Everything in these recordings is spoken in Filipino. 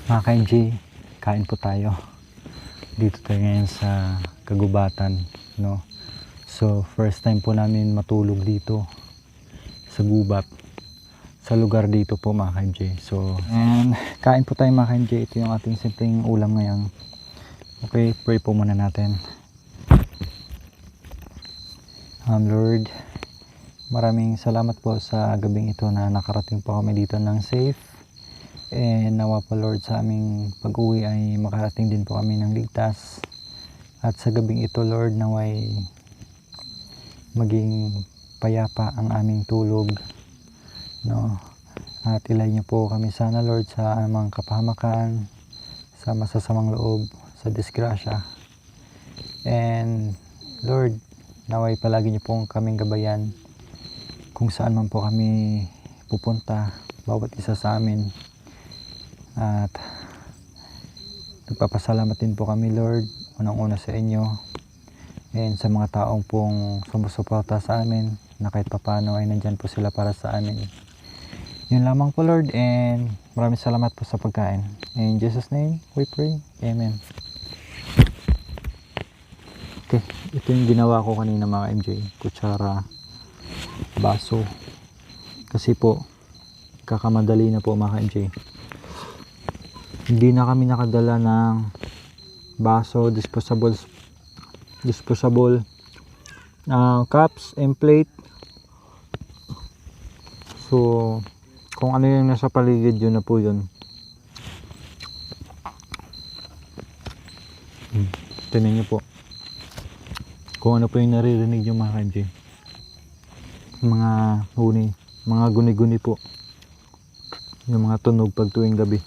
Mga ka-MJ, kain po tayo. Dito tayo ngayon sa kagubatan, no? So, first time po namin matulog dito sa gubat. Sa lugar dito po mga ka-MJ. So, and kain po tayo mga ka-MJ. Ito yung ating simpleng ulam ngayon. Okay, pray po muna natin. Lord, maraming salamat po sa gabing ito na nakarating po kami dito ng safe. And nawa po Lord sa aming pag-uwi ay makarating din po kami ng ligtas. At sa gabing ito Lord naway maging payapa ang aming tulog, no? At ilay niyo po kami sana Lord sa amang kapahamakan, sa masasamang loob, sa disgrasya. And Lord, naway palagi niyo pong kaming gabayan kung saan man po kami pupunta, bawat isa sa amin. At nagpapasalamat din po kami Lord, unang-una sa inyo and sa mga taong pong sumusuporta sa amin na kahit papano ay nandyan po sila para sa amin. Yun lamang po Lord, and maraming salamat po sa pagkain. In Jesus name we pray, Amen. Okay, ito yung ginawa ko kanina mga MJ, kutsara, baso, kasi po kakamadali na po mga MJ. Hindi na kami nakadala ng baso, disposable cups and plate. So kung ano yung nasa paligid, yun na po yun. Tingnan nyo po kung ano po yung naririnig yung mga KMJ. Mga guni-guni po, yung mga tunog pag tuwing gabi.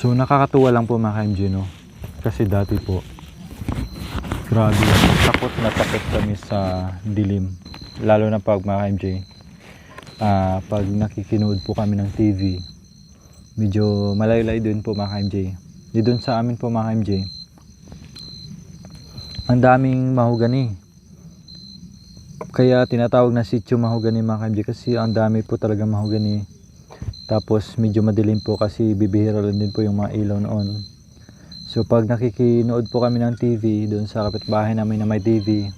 So nakakatuwa lang po mga KMJ, no? Kasi dati po grabe, takot na takot kami sa dilim, lalo na pag mga KMJ, pag nakikinood po kami ng TV, medyo malaylay din po mga KMJ. Di doon sa amin po mga KMJ, ang daming mahogani, kaya tinatawag na sitio mahogani mga KMJ, kasi ang dami po talaga mahogani. Tapos medyo madilim po kasi bibihira lang din po yung mga ilaw noon. So pag nakikinood po kami ng TV doon sa kapitbahay namin na may TV,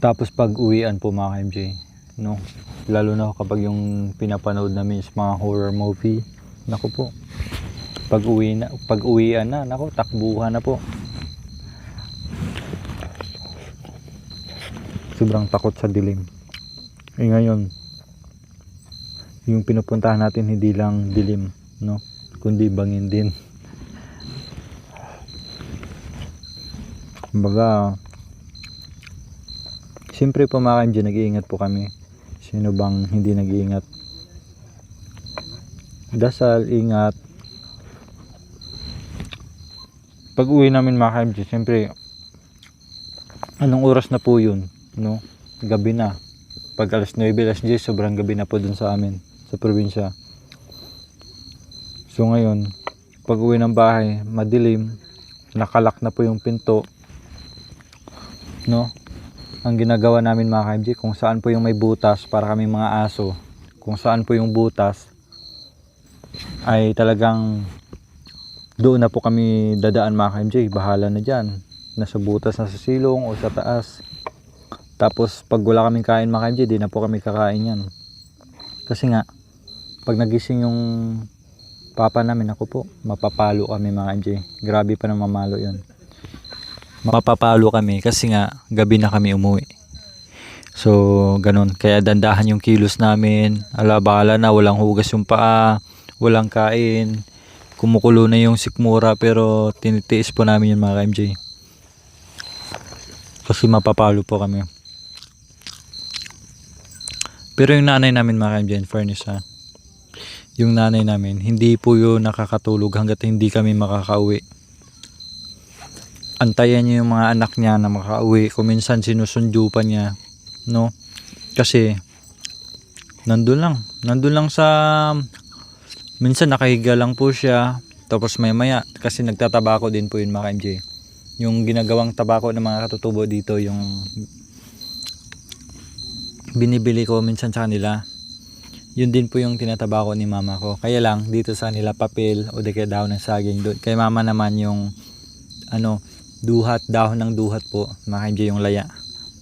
tapos pag uwian po mga KMJ, no? Lalo na kapag yung pinapanood namin is mga horror movie, naku po, pag uwian na, naku, takbuhan na po. Sobrang takot sa dilim. Ngayon yung pinupuntahan natin hindi lang dilim, no, kundi bangin din. Kumbaga, siyempre po mga KMJ, nag-iingat po kami. Sino bang hindi nag-iingat? Dasal, ingat. Pag uwi namin mga KMJ, siyempre anong oras na po yun, no? Gabi na. Pag alas 9, alas 10, sobrang gabi na po dun sa amin sa probinsya. So ngayon, pag uwi ng bahay, madilim, nakalak na po yung pinto, no? Ang ginagawa namin mga KMJ, kung saan po yung may butas para kami mga aso, kung saan po yung butas ay talagang doon na po kami dadaan mga KMJ. Bahala na dyan, nasa butas, nasa silong o sa taas. Tapos pag wala kaming kain mga KMJ, di na po kami kakain yan. Kasi nga, pag nagising yung papa namin, ako po, mapapalo kami mga KMJ. Grabe pa na mamalo yun. Mapapalo kami kasi nga gabi na kami umuwi. So ganun, kaya dandahan yung kilos namin. Bahala na, walang hugas yung paa, walang kain, kumukulo na yung sikmura, pero tinitiis po namin yung mga KMJ kasi mapapalo po kami. Pero yung nanay namin mga KMJ, in fairness ha, yung nanay namin hindi po yun nakakatulog hanggat hindi kami makakauwi. antayan niya yung mga anak niya na makauwi. Kung minsan sinusundo pa niya, no? Kasi nandun lang sa, minsan nakahiga lang po siya, tapos maya kasi nagtatabako din po yun mga MJ. Yung ginagawang tabako ng mga katutubo dito, yung binibili ko minsan sa kanila, yun din po yung tinatabako ni mama ko. Kaya lang dito sa kanila papel o di kaya dahon ng saging. Doon kay mama naman yung dahon ng duhat po mga MJ, yung laya.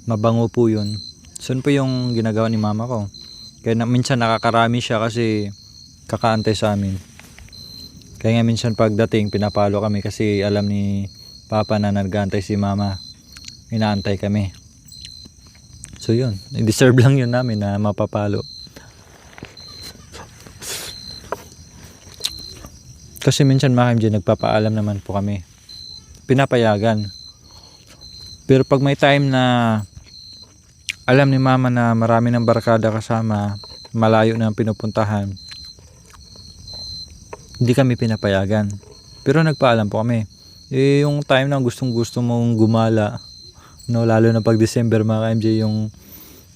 Mabango po yun. So yun po yung ginagawa ni mama ko. Kaya minsan nakakarami siya kasi kakaantay sa amin. Kaya nga minsan pagdating pinapalo kami kasi alam ni papa na nag-aantay si mama. Inaantay kami. So yun, deserve lang yun namin na mapapalo. Kasi minsan mga MJ, nagpapaalam naman po kami. Pinapayagan. Pero pag may time na alam ni mama na marami ng barkada kasama, malayo na ang pinupuntahan, hindi kami pinapayagan. Pero nagpaalam po kami. Yung time na gustong gusto mong gumala, no, lalo na pag December mga MJ, yung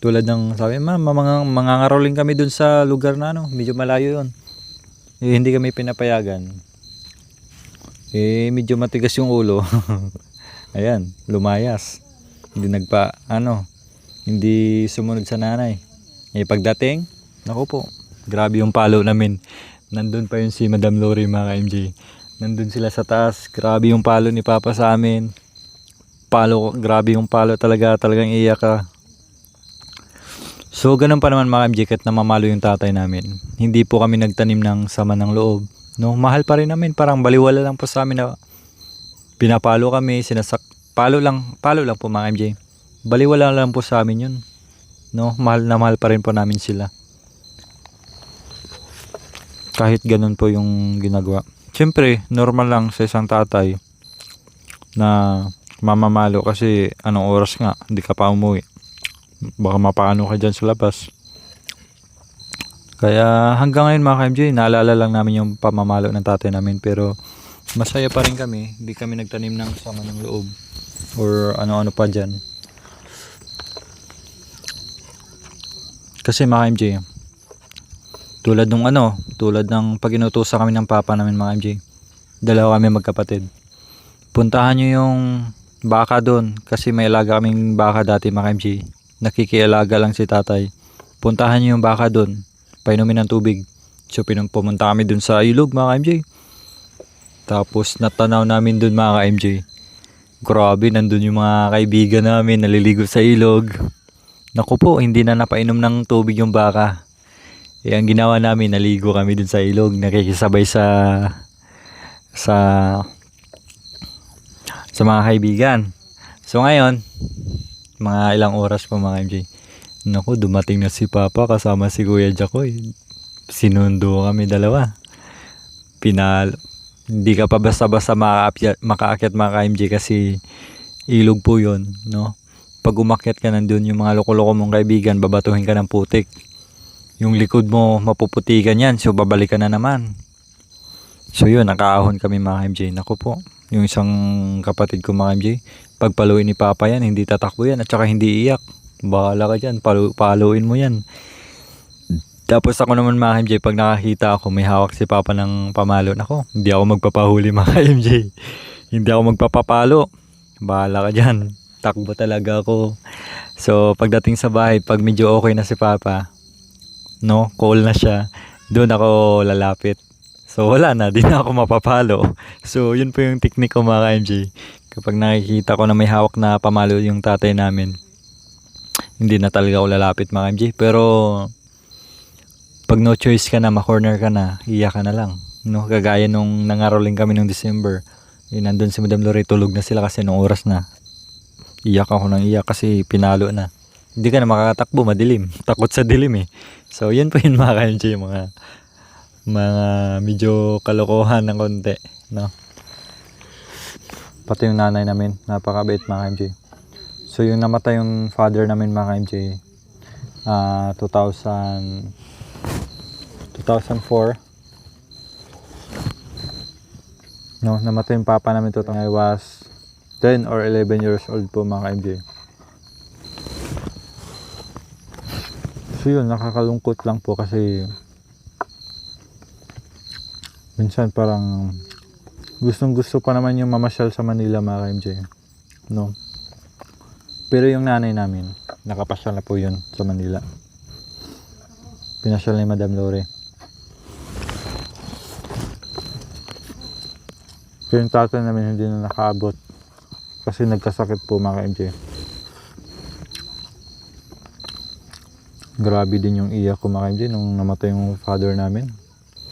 tulad ng sabi, mangangaroling kami dun sa lugar na medyo malayo yun. Hindi kami pinapayagan. Medyo matigas yung ulo. Ayan, lumayas. Hindi sumunod sa nanay. Pagdating, naku po, grabe yung palo namin. Nandun pa yun si Madam Lori mga MJ. Nandun sila sa taas. Grabe yung palo ni Papa sa amin. Grabe yung palo talaga. Talagang iyak ka. So ganun pa naman mga MJ, kahit namamalo yung tatay namin, hindi po kami nagtanim ng sama ng loob. No, mahal pa rin namin, parang baliwala lang po sa amin na pinapalo kami, palo lang po mga MJ. Baliwala lang po sa amin yun. No, mahal na mahal pa rin po namin sila. Kahit ganun po yung ginagawa. Siyempre, normal lang sa isang tatay na mamamalo kasi anong oras nga, hindi ka pa umuwi. Baka mapaano ka dyan sa labas. Kaya hanggang ngayon mga ka-MJ, naalala lang namin yung pamamalo ng tatay namin. Pero masaya pa rin kami. Hindi kami nagtanim ng sama ng loob or ano-ano pa dyan. Kasi mga ka-MJ, tulad ng pag inutusan kami ng papa namin mga ka-MJ, dalawa kami magkapatid. Puntahan nyo yung baka doon kasi may alaga kaming baka dati mga ka-MJ. Nakikialaga lang si tatay. Puntahan nyo yung baka doon, painumin ng tubig. So pumunta kami doon sa ilog mga ka-MJ. Tapos natanaw namin doon mga ka-MJ, grabe, nandun yung mga kaibigan namin naliligo sa ilog. Naku po, hindi na napainom ng tubig yung baka. Ang ginawa namin, naligo kami doon sa ilog, nakikisabay sa mga kaibigan. So ngayon, mga ilang oras pa mga MJ, naku, dumating na si Papa kasama si Kuya Jacoy. Sinundo kami dalawa. Hindi ka pa basta-basta makaakyat mga MJ kasi ilog po yun, no? Pag umakyat ka nandun, yung mga loko-loko mong kaibigan, babatuhin ka ng putik. Yung likod mo, mapuputikan yan, so babalik ka na naman. So yun, nakaahon kami mga MJ. Naku po, yung isang kapatid ko mga MJ, pagpaluin ni Papa yan, hindi tatakbo yan at saka hindi iyak. Bahala ka dyan, paluin mo yan. Tapos ako naman mga MJ, pag nakakita ako may hawak si Papa ng pamalo, nako, hindi ako magpapahuli mga MJ. Hindi ako magpapapalo. Bahala ka dyan, takbo talaga ako. So pagdating sa bahay, pag medyo okay na si Papa, no, call na siya, doon ako lalapit. So wala na, di na ako mapapalo. So yun po yung technique ko mga MJ. Kapag nakikita ko na may hawak na pamalo yung tatay namin, hindi na talaga ako lalapit mga MJ. Pero pag no choice ka na, ma-corner ka na, iyak ka na lang, no? Kagaya nung nangaroling kami nung December, nandun si Madam Lori, tulog na sila kasi nung oras na. Iyak ako ng iyak kasi pinalo na. Hindi ka na makakatakbo, madilim. Takot sa dilim eh. So yun po yun mga MJ, mga medyo kalokohan ng konti, no? Pati yung nanay namin, napakabait mga MJ. So yung namatay yung father namin mga MJ, 2004. No, namatay yung papa namin, I was 10 or 11 years old po mga ka-MJ. So yun, nakakalungkot lang po kasi minsan parang gustong gusto pa naman yung mamasyal sa Manila mga ka-MJ, no? Pero yung nanay namin, nakapasyal na po yun sa Manila. Pinasyal ni Madam Lore. Pero yung tatay namin hindi na nakaabot kasi nagkasakit po mga ka-MJ. Grabe din yung iyak ko mga ka-MJ nung namatay yung father namin.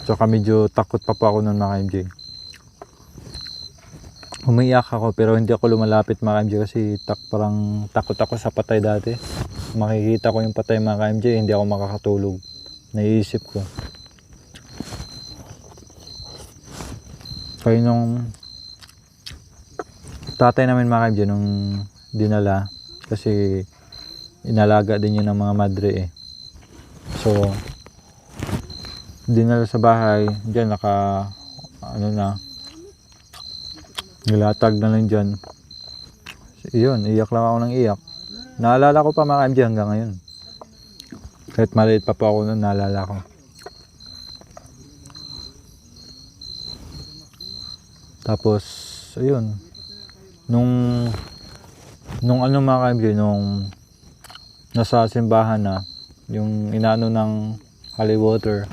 Tsaka medyo takot pa po ako nun mga ka-MJ. Umiiyak ako pero hindi ako lumalapit mga ka-MJ kasi parang takot ako sa patay dati. Makikita ko yung patay mga ka-MJ, hindi ako makakatulog. Naiisip ko. Kaya nung tatay namin mga ka-MJ nung dinala kasi inalaga din yun ng mga madre eh. So dinala sa bahay, dyan nilatag na lang dyan. Yun, iyak lang ako ng iyak. Naalala ko pa mga MJ hanggang ngayon. Kahit maliit pa po ako nun, naalala ko. Tapos, ayun. Nung mga MJ, nung nasa simbahan na, yung inaano ng holy water,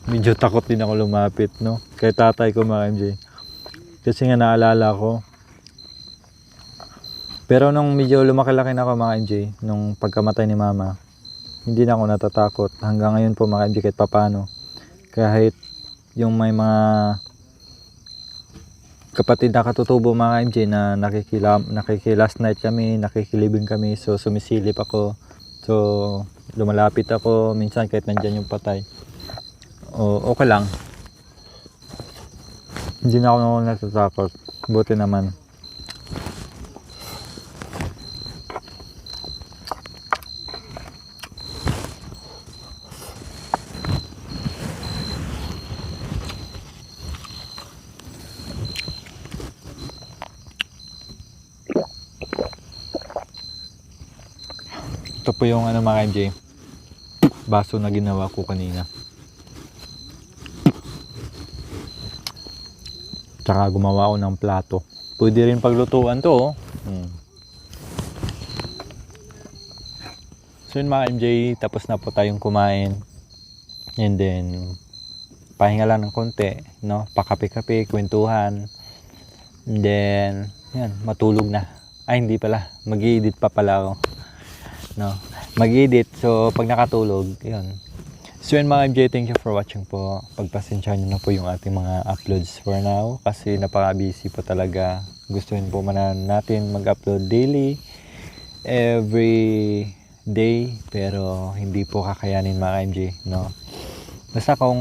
medyo takot din ako lumapit, no? Kay tatay ko mga MJ. Kasi nga naalala ko. Pero nung medyo lumaki-laki na ako mga MJ, nung pagkamatay ni mama, hindi na ako natatakot. Hanggang ngayon po mga MJ kahit papano. Kahit yung may mga kapatid na katutubo mga MJ na nakikilast night kami, nakikilibing kami, so sumisilip ako. So lumalapit ako minsan kahit nandyan yung patay. O okay lang. Hindi na ako natatakot. Buti naman. Ito po yung mga MJ, baso na ginawa ko kanina. Tsaka gumawa ako ng plato. Pwede rin paglutuan to. So yun mga MJ, tapos na po tayong kumain. And then pahinga lang ng konti, no? Pakape-kape, kwentuhan. And then yan, matulog na. Ay hindi pala, mag-i-edit pa pala ako. No, mag-edit. So pag nakatulog, yun. So yun mga MJ, thank you for watching po. Pagpasensyahan nyo na po yung ating mga uploads for now kasi napaka-busy po talaga. Gustuin po natin mag-upload daily, every day, pero hindi po kakayanin mga MJ, no? Basta kung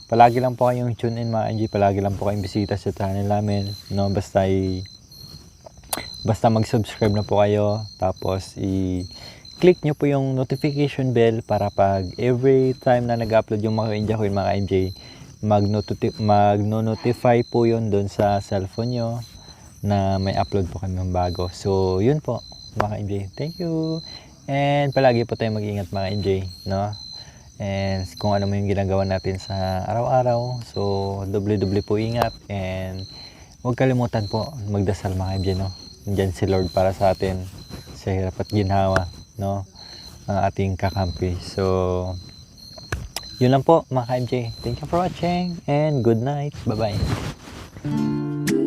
palagi lang po kayong tune in mga MJ, palagi lang po kayong bisita sa channel namin, no? Basta mag-subscribe na po kayo, tapos i-click nyo po yung notification bell para pag every time na nag-upload yung mga India Coin mga MJ, mag-notify po yun doon sa cellphone nyo na may upload po kami ng bago. So yun po mga MJ, thank you, and palagi po tayong mag-ingat mga MJ, no? And kung ano mo yung ginagawa natin sa araw-araw, so doble-doble po ingat, and huwag kalimutan po magdasal mga MJ, no? Nandiyan si Lord para sa atin sa hirap at ginhawa, no? Ang ating kakampi. So yun lang po mga MJ. Thank you for watching and good night. Bye bye.